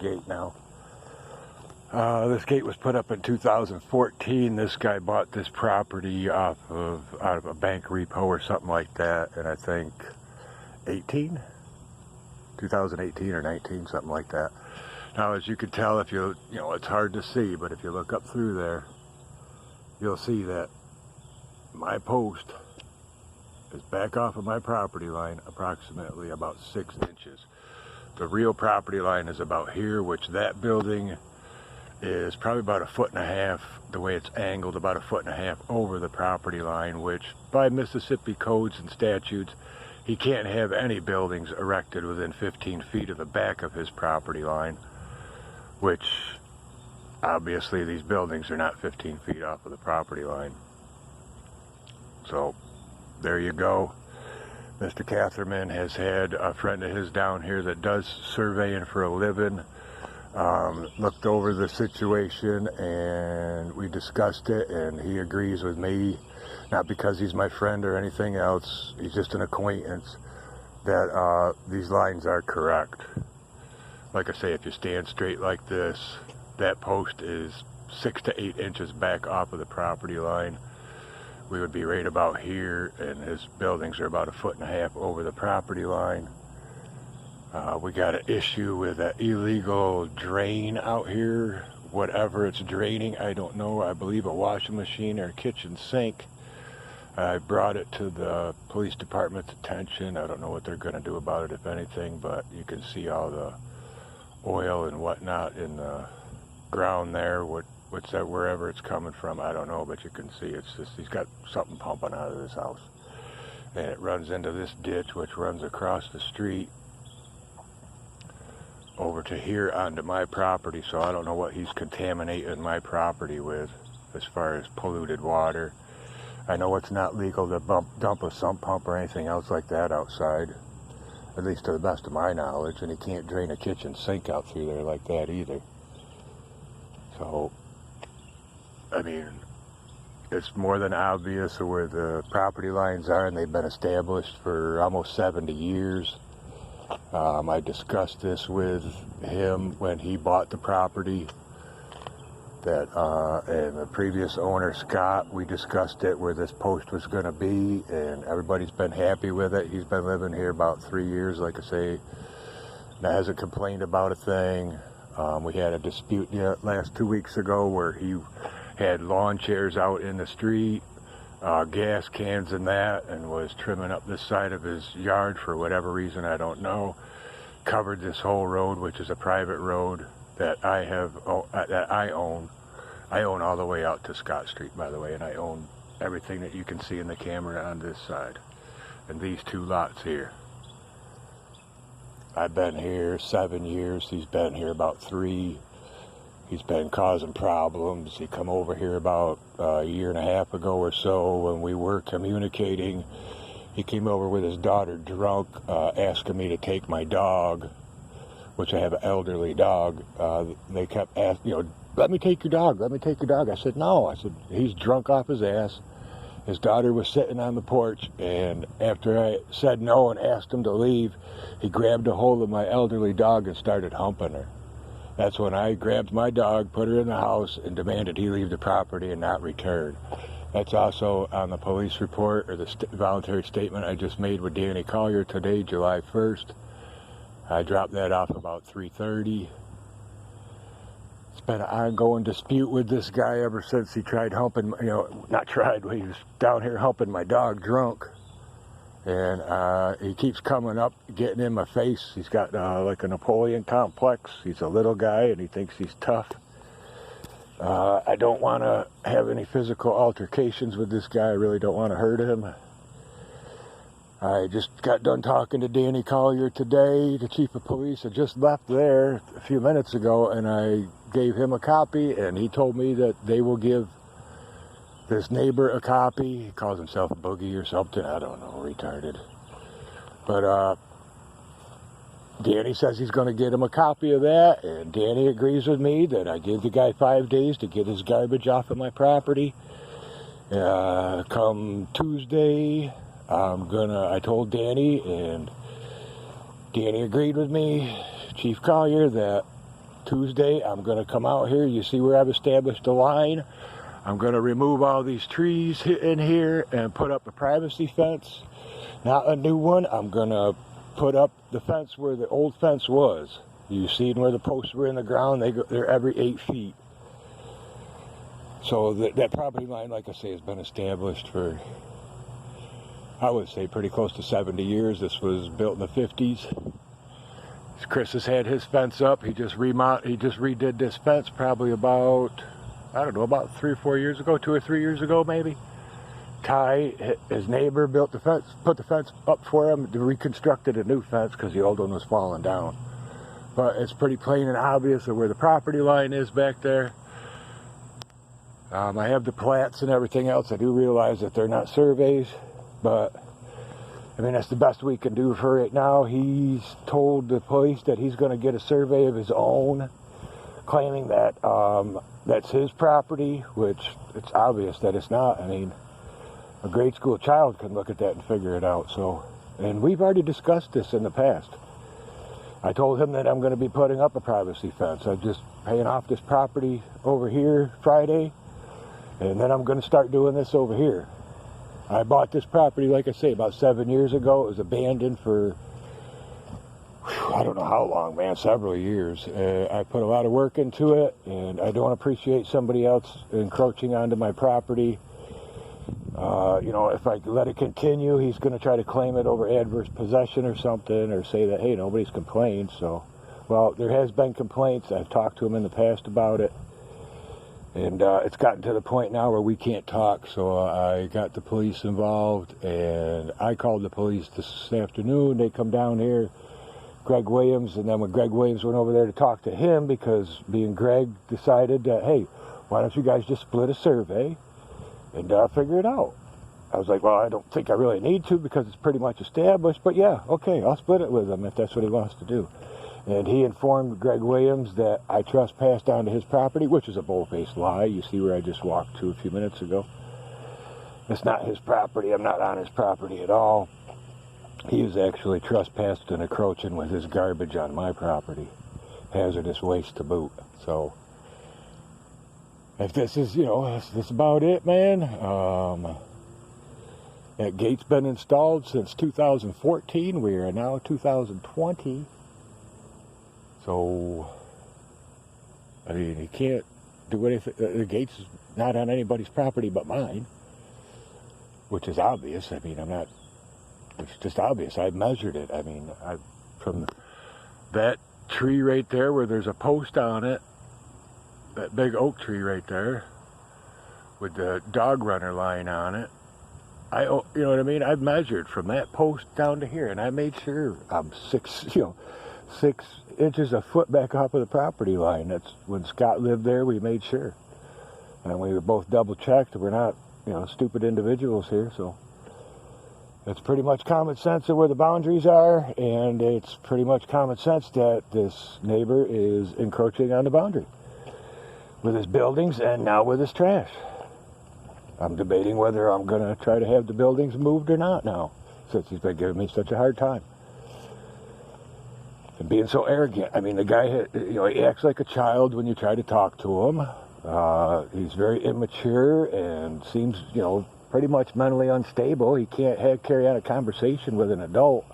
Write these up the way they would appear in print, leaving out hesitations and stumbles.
gate now. This gate was put up in 2014. This guy bought this property out of a bank repo or something like that, and I think 2018 or 19, something like that. Now, as you can tell, if you know, it's hard to see, but if you look up through there, you'll see that my post is back off of my property line approximately about 6 inches. The real property line is about here, which that building is probably about 1.5 feet, the way it's angled, about 1.5 feet over the property line, which by Mississippi codes and statutes, he can't have any buildings erected within 15 feet of the back of his property line, which obviously these buildings are not 15 feet off of the property line. So there you go. Mr. Catherman has had a friend of his down here that does surveying for a living, looked over the situation, and we discussed it, and he agrees with me, not because he's my friend or anything else, he's just an acquaintance, that these lines are correct. Like I say, if you stand straight like this, that post is 6 to 8 inches back off of the property line. We would be right about here, and his buildings are about 1.5 feet over the property line. We got an issue with an illegal drain out here. Whatever it's draining, I don't know. I believe a washing machine or a kitchen sink. I brought it to the police department's attention. I don't know what they're going to do about it, if anything, but you can see all the oil and whatnot in the ground there. What's that, wherever it's coming from, I don't know, but you can see it's just, he's got something pumping out of this house. And it runs into this ditch, which runs across the street over to here onto my property, so I don't know what he's contaminating my property with as far as polluted water. I know it's not legal to dump a sump pump or anything else like that outside, at least to the best of my knowledge, and he can't drain a kitchen sink out through there like that either. So, I mean, it's more than obvious where the property lines are, and they've been established for almost 70 years. I discussed this with him when he bought the property, that and the previous owner, Scott, we discussed it where this post was going to be, and everybody's been happy with it. He's been living here about 3 years, like I say, and hasn't complained about a thing. We had a dispute last 2 weeks ago where he had lawn chairs out in the street, gas cans and that, and was trimming up this side of his yard for whatever reason, I don't know. Covered this whole road, which is a private road that I own. I own all the way out to Scott Street, by the way, and I own everything that you can see in the camera on this side, and these 2 lots here. I've been here 7 years. He's been here about 3. He's been causing problems. He come over here about a year and a half ago or so when we were communicating. He came over with his daughter drunk, asking me to take my dog, which I have an elderly dog. They kept asking, let me take your dog, let me take your dog. I said, no. I said, he's drunk off his ass. His daughter was sitting on the porch, and after I said no and asked him to leave, he grabbed a hold of my elderly dog and started humping her. That's when I grabbed my dog, put her in the house, and demanded he leave the property and not return. That's also on the police report, or the voluntary statement I just made with Danny Collier today, July 1st. I dropped that off about 3:30. It's been an ongoing dispute with this guy ever since he tried humping, he was down here humping my dog drunk. And he keeps coming up, getting in my face. He's got like a Napoleon complex. He's a little guy, and he thinks he's tough. I don't want to have any physical altercations with this guy. I really don't want to hurt him. I just got done talking to Danny Collier today, the chief of police. I just left there a few minutes ago, and I gave him a copy, and he told me that they will give this neighbor a copy. He calls himself a boogie or something. I don't know, retarded. But Danny says he's going to get him a copy of that, and Danny agrees with me that I give the guy 5 days to get his garbage off of my property. Come Tuesday, I told Danny, and Danny agreed with me, Chief Collier, that Tuesday, I'm going to come out here. You see where I've established a line? I'm going to remove all these trees in here and put up a privacy fence. Not a new one. I'm going to put up the fence where the old fence was. You see where the posts were in the ground? They're every 8 feet. So that property line, like I say, has been established for, I would say, pretty close to 70 years. This was built in the 50s. Chris has had his fence up. He just redid this fence probably about, I don't know, about 3 or 4 years ago, 2 or 3 years ago maybe. Ty, his neighbor, built the fence, put the fence up for him, reconstructed a new fence because the old one was falling down. But it's pretty plain and obvious of where the property line is back there. I have the plats and everything else. I do realize that they're not surveys, but I mean, that's the best we can do for it now. He's told the police that he's going to get a survey of his own, claiming that that's his property, which it's obvious that it's not. I mean, a grade school child can look at that and figure it out. So, and we've already discussed this in the past. I told him that I'm going to be putting up a privacy fence. I'm just paying off this property over here Friday, and then I'm going to start doing this over here. I bought this property, like I say, about 7 years ago. It was abandoned for, I don't know how long, man, several years. I put a lot of work into it, and I don't appreciate somebody else encroaching onto my property. You know, if I let it continue, he's going to try to claim it over adverse possession or something, or say that, hey, nobody's complained. So, well, there has been complaints. I've talked to him in the past about it. And it's gotten to the point now where we can't talk, so I got the police involved, and I called the police this afternoon. They come down here, Greg Williams, and then when Greg Williams went over there to talk to him, because me and Greg decided that, hey, why don't you guys just split a survey and figure it out? I was like, well, I don't think I really need to because it's pretty much established, but yeah, okay, I'll split it with him if that's what he wants to do. And he informed Greg Williams that I trespassed onto his property, which is a bold-faced lie. You see where I just walked to a few minutes ago. It's not his property. I'm not on his property at all. He was actually trespassed and encroaching with his garbage on my property. Hazardous waste to boot. So, if this is, you know, that's about it, man. That gate's been installed since 2014. We are now 2020. So, I mean, you can't do anything. The gate's not on anybody's property but mine, which is obvious. I mean, it's just obvious. I've measured it. I mean, from that tree right there where there's a post on it, that big oak tree right there, with the dog runner line on it, you know what I mean? I've measured from that post down to here, and I made sure I'm 6 inches a foot back off of the property line. That's when Scott lived there. We made sure, and we were both double checked. We're not, you know, stupid individuals here. So it's pretty much common sense of where the boundaries are, and it's pretty much common sense that this neighbor is encroaching on the boundary with his buildings and now with his trash. I'm debating whether I'm going to try to have the buildings moved or not now, since he's been giving me such a hard time. And being so arrogant. I mean, the guy, you know, he acts like a child when you try to talk to him. He's very immature and seems, you know, pretty much mentally unstable. He can't carry on a conversation with an adult.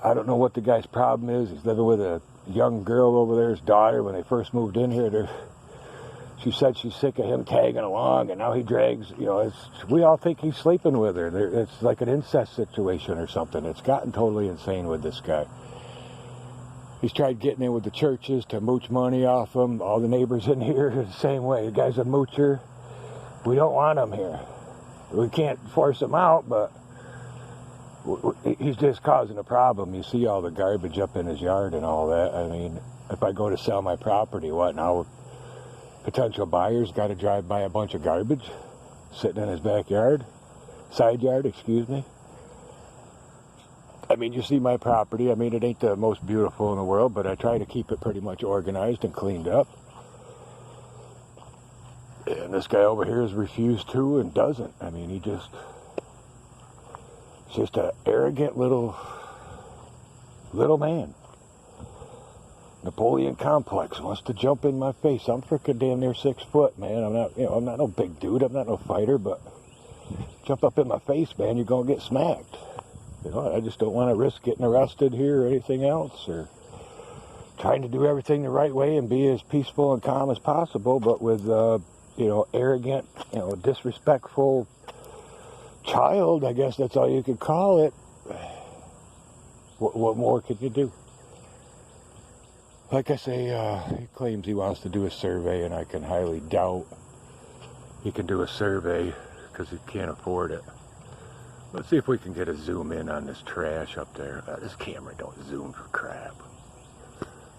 I don't know what the guy's problem is. He's living with a young girl over there, his daughter. When they first moved in here, she said she's sick of him tagging along, and now he drags, you know, we all think he's sleeping with her. It's like an incest situation or something. It's gotten totally insane with this guy. He's tried getting in with the churches to mooch money off them. All the neighbors in here are the same way. The guy's a moocher. We don't want him here. We can't force him out, but he's just causing a problem. You see all the garbage up in his yard and all that. I mean, if I go to sell my property, what now? Potential buyers got to drive by a bunch of garbage sitting in his backyard, side yard, excuse me. I mean, you see my property. I mean, it ain't the most beautiful in the world, but I try to keep it pretty much organized and cleaned up. And this guy over here has refused to and doesn't. I mean, he's just an arrogant little man. Napoleon complex wants to jump in my face. I'm freaking damn near 6 foot, man. I'm not, I'm not no big dude. I'm not no fighter, but jump up in my face, man, you're gonna get smacked. I just don't want to risk getting arrested here or anything else, or trying to do everything the right way and be as peaceful and calm as possible, but with, arrogant, disrespectful child, I guess that's all you could call it. What more could you do? Like I say, he claims he wants to do a survey, and I can highly doubt he can do a survey because he can't afford it. Let's see if we can get a zoom in on this trash up there. This camera don't zoom for crap.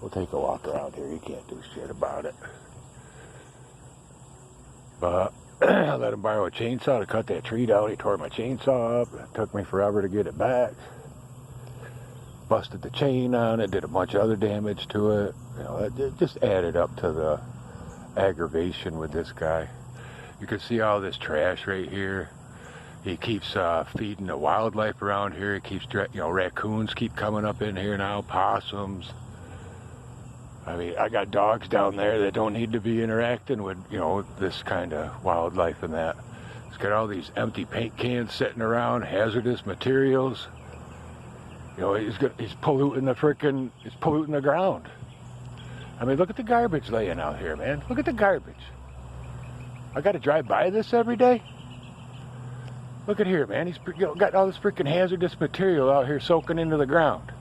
We'll take a walk around here. You can't do shit about it. But I let him borrow a chainsaw to cut that tree down. He tore my chainsaw up. It took me forever to get it back. Busted the chain on it, did a bunch of other damage to it. It just added up to the aggravation with this guy. You can see all this trash right here. He keeps feeding the wildlife around here. He keeps, raccoons keep coming up in here now, possums. I mean, I got dogs down there that don't need to be interacting with, this kind of wildlife and that. He's got all these empty paint cans sitting around, hazardous materials. He's polluting he's polluting the ground. I mean, look at the garbage laying out here, man. Look at the garbage. I got to drive by this every day. Look at here, man. He's got all this freaking hazardous material out here soaking into the ground.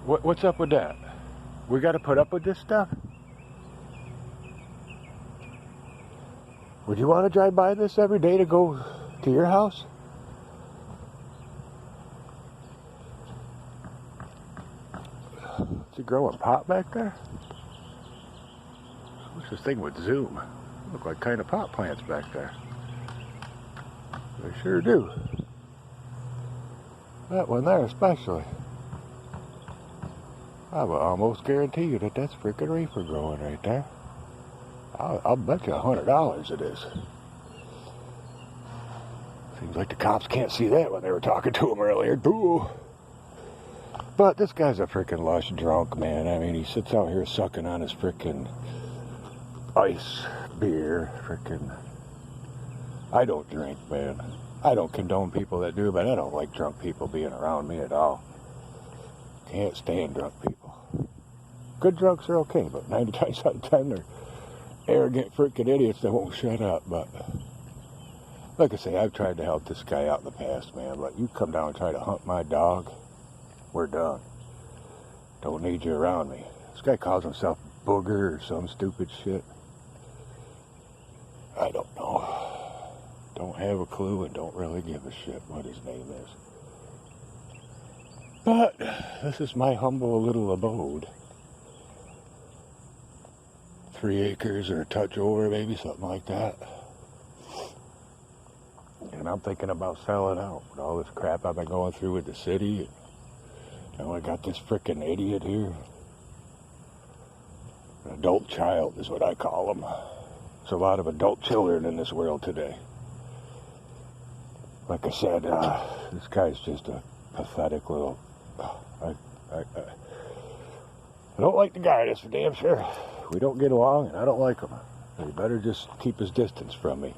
What's up with that? We got to put up with this stuff? Would you want to drive by this every day to go to your house? Is he growing pot back there? What's this thing with zoom? Look like kind of pot plants back there. They sure do. That one there especially. I will almost guarantee you that that's freaking reefer growing right there. I'll bet you $100 it is. Seems like the cops can't see that when they were talking to him earlier. Boo! But this guy's a freaking lush drunk, man. I mean, he sits out here sucking on his freaking ice beer. Freaking. I don't drink, man. I don't condone people that do, but I don't like drunk people being around me at all. Can't stand drunk people. Good drunks are okay, but 90 times out of 10 they're arrogant freaking idiots that won't shut up. But like I say, I've tried to help this guy out in the past, man. But you come down and try to hunt my dog, we're done. Don't need you around me. This guy calls himself Booger or some stupid shit. I don't know. Don't have a clue and don't really give a shit what his name is. But this is my humble little abode. 3 acres or a touch over, maybe something like that. And I'm thinking about selling out with all this crap I've been going through with the city. I got this frickin' idiot here. An adult child is what I call them. There's a lot of adult children in this world today. Like I said, this guy's just a pathetic little... I don't like the guy, that's for damn sure. We don't get along, and I don't like him. He better just keep his distance from me.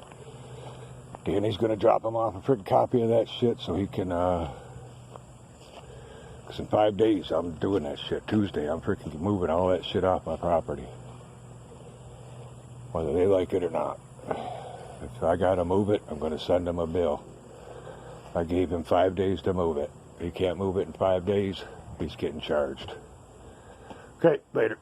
Danny's gonna drop him off a freaking copy of that shit so he can, because in 5 days I'm doing that shit. Tuesday, I'm freaking moving all that shit off my property. Whether they like it or not. If I gotta move it, I'm gonna send him a bill. I gave him 5 days to move it. If he can't move it in 5 days, he's getting charged. Okay, later.